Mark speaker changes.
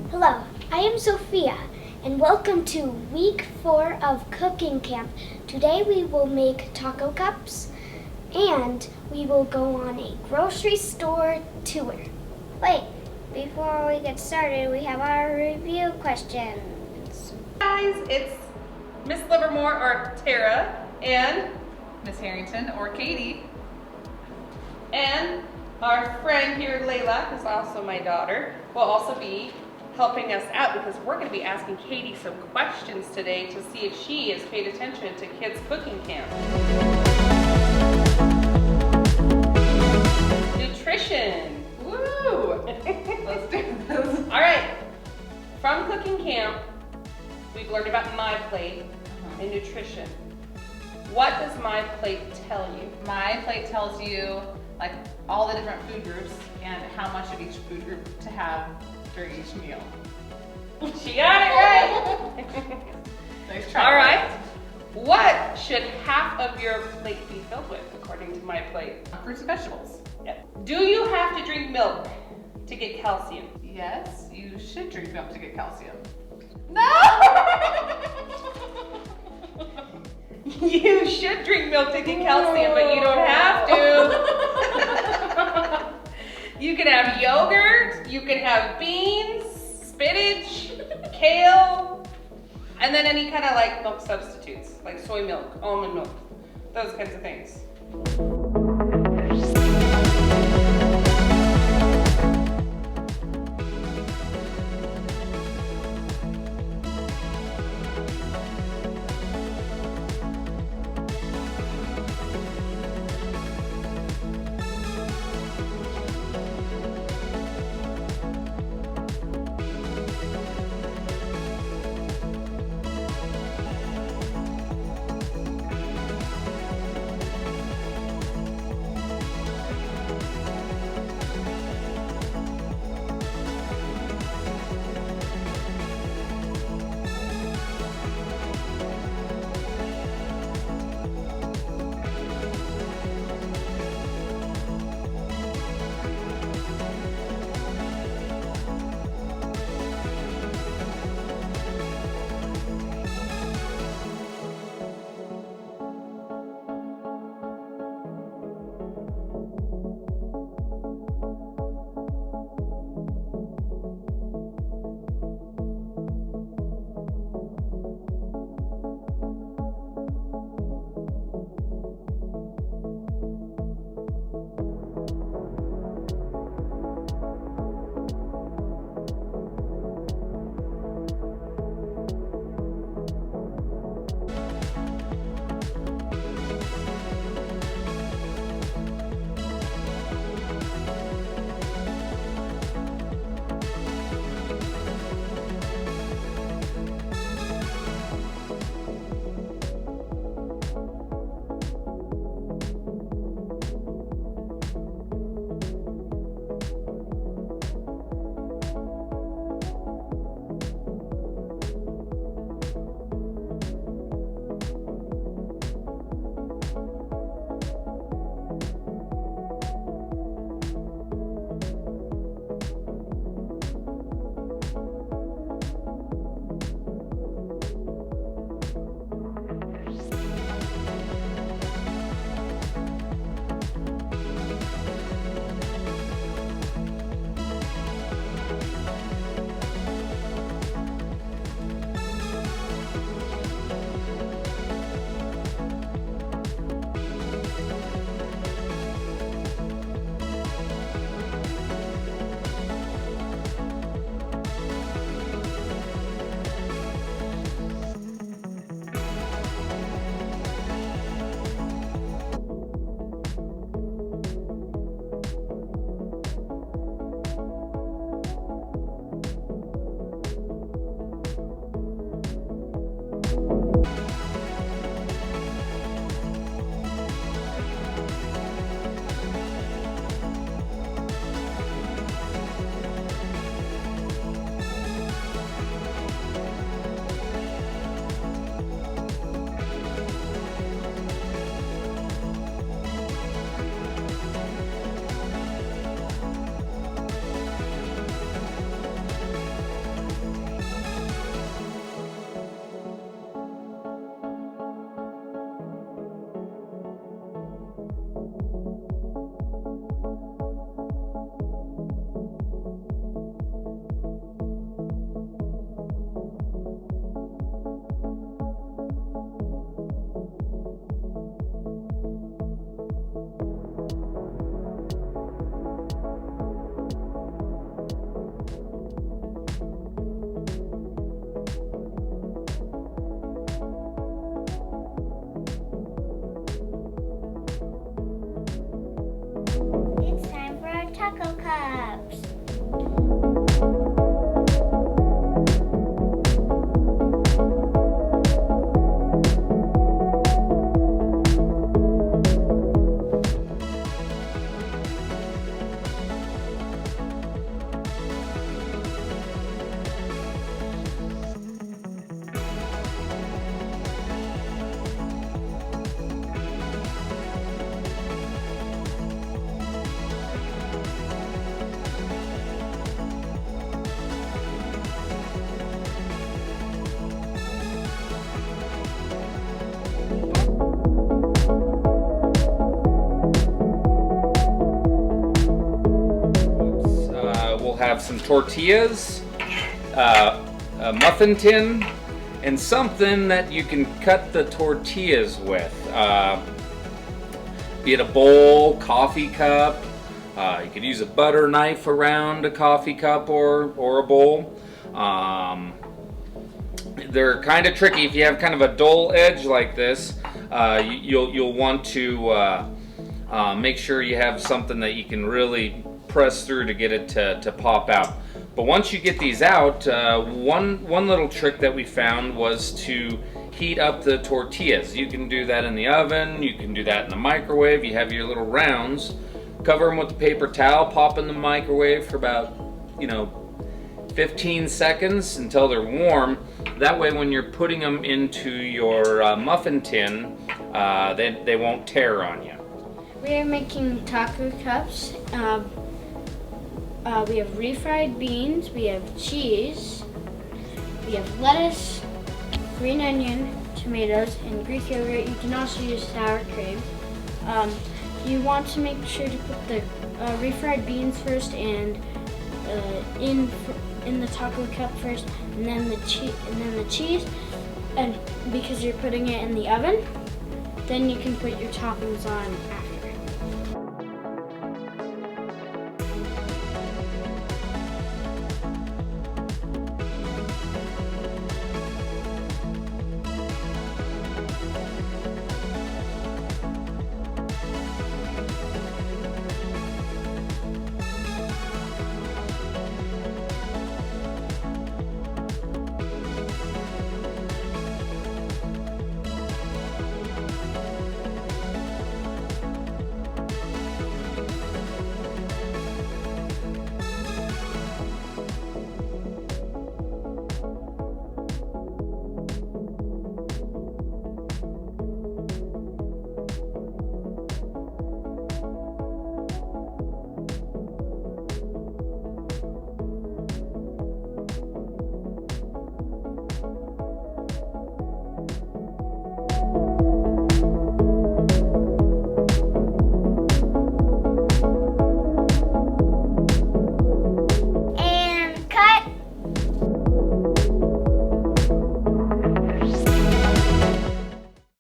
Speaker 1: Hello, I am Sophia, and welcome to week 4 of cooking camp. Today we will make taco cups, and we will go on a grocery store tour. Wait, before we get started, we have our review questions.
Speaker 2: Guys, it's Miss Livermore or Tara and
Speaker 3: Miss Harrington or Katie.
Speaker 2: and our friend here, Layla, who's also my daughter, will also be helping us out because we're going to be asking Katie some questions today to see if she has paid attention to kids cooking camp. Nutrition. Woo!
Speaker 3: Let's do this.
Speaker 2: All right. From cooking camp, we've learned about My Plate and nutrition. What does My Plate tell you?
Speaker 3: My plate tells you like all the different food groups and how much of each food group to have during each meal.
Speaker 2: She got it right.
Speaker 3: Nice try.
Speaker 2: All right. What should half of your plate be filled with, according to My Plate?
Speaker 3: Fruits and vegetables.
Speaker 2: Do you have to drink milk to get calcium?
Speaker 3: Yes, you should drink milk to get calcium. No!
Speaker 2: You should drink milk to get calcium, but you don't have to. You can have yogurt, you can have beans, spinach, kale, and then any kind of like milk substitutes, like soy milk, almond milk, those kinds of things.
Speaker 4: have some tortillas, a muffin tin, and something that you can cut the tortillas with. Be it a bowl, coffee cup. You could use a butter knife around a coffee cup or a bowl. They're kind of tricky. If you have kind of a dull edge like this, you'll want to make sure you have something that you can really press through to get it to pop out. But once you get these out, one little trick that we found was to heat up the tortillas. You can do that in the oven, you can do that in the microwave. You have your little rounds, cover them with a paper towel, pop in the microwave for about 15 seconds until they're warm. That way when you're putting them into your muffin tin, they won't tear on you.
Speaker 1: We are making taco cups. We have refried beans, we have cheese, we have lettuce, green onion, tomatoes, and Greek yogurt. You can also use sour cream. You want to make sure to put the refried beans first and in the taco cup first, and then the cheese. And because you're putting it in the oven, then you can put your toppings on after.